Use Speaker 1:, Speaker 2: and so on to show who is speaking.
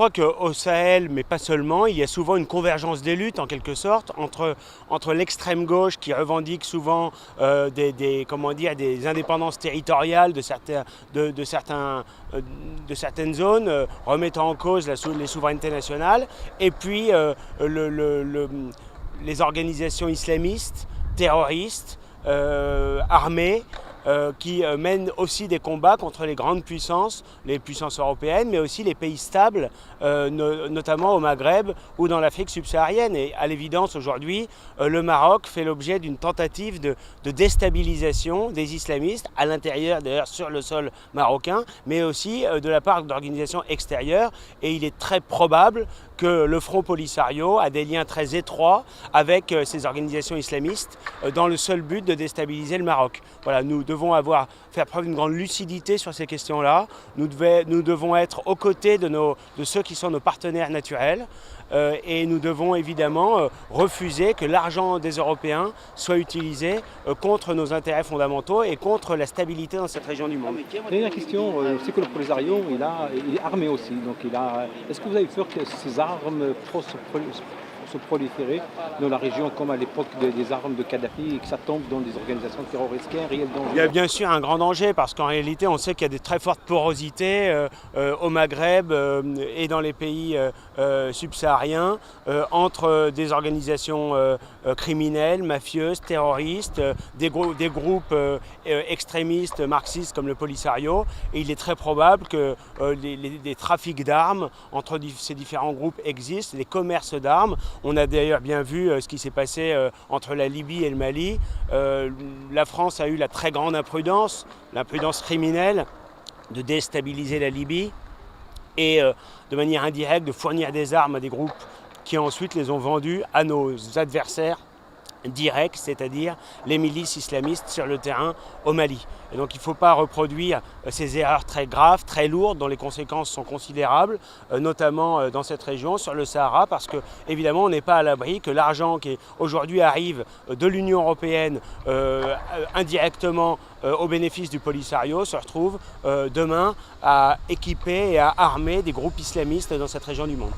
Speaker 1: crois qu'au Sahel, mais pas seulement, il y a souvent une convergence des luttes en quelque sorte entre l'extrême gauche qui revendique souvent des indépendances territoriales de certaines zones, remettant en cause les souverainetés nationales, et puis les organisations islamistes, terroristes, armées, qui mènent aussi des combats contre les grandes puissances, les puissances européennes, mais aussi les pays stables, notamment au Maghreb ou dans l'Afrique subsaharienne. Et à l'évidence, aujourd'hui, le Maroc fait l'objet d'une tentative de déstabilisation des islamistes, à l'intérieur d'ailleurs sur le sol marocain, mais aussi de la part d'organisations extérieures. Et il est très probable que le Front Polisario a des liens très étroits avec ces organisations islamistes dans le seul but de déstabiliser le Maroc. Voilà, nous devons faire preuve d'une grande lucidité sur ces questions-là. Nous devons être aux côtés de ceux qui sont nos partenaires naturels et nous devons évidemment refuser que l'argent des Européens soit utilisé contre nos intérêts fondamentaux et contre la stabilité dans cette région du monde.
Speaker 2: Dernière question, c'est que le Polisario, il est armé aussi. Donc est-ce que vous avez peur que ces armes se proliférer dans la région comme à l'époque des armes de Kadhafi et que ça tombe dans des organisations terroristes? Il y a un réel danger.
Speaker 1: Il y a bien sûr un grand danger parce qu'en réalité on sait qu'il y a des très fortes porosités au Maghreb et dans les pays subsahariens entre des organisations criminelles, mafieuses, terroristes, des groupes extrémistes marxistes comme le Polisario, et il est très probable que des trafics d'armes entre ces différents groupes existent, des commerces d'armes. On a d'ailleurs bien vu ce qui s'est passé entre la Libye et le Mali. La France a eu la très grande imprudence, l'imprudence criminelle, de déstabiliser la Libye et de manière indirecte de fournir des armes à des groupes qui ensuite les ont vendues à nos adversaires directs, c'est-à-dire les milices islamistes sur le terrain au Mali. Et donc il ne faut pas reproduire ces erreurs très graves, très lourdes, dont les conséquences sont considérables, notamment dans cette région, sur le Sahara, parce que évidemment on n'est pas à l'abri que l'argent qui aujourd'hui arrive de l'Union européenne indirectement au bénéfice du Polisario se retrouve demain à équiper et à armer des groupes islamistes dans cette région du monde.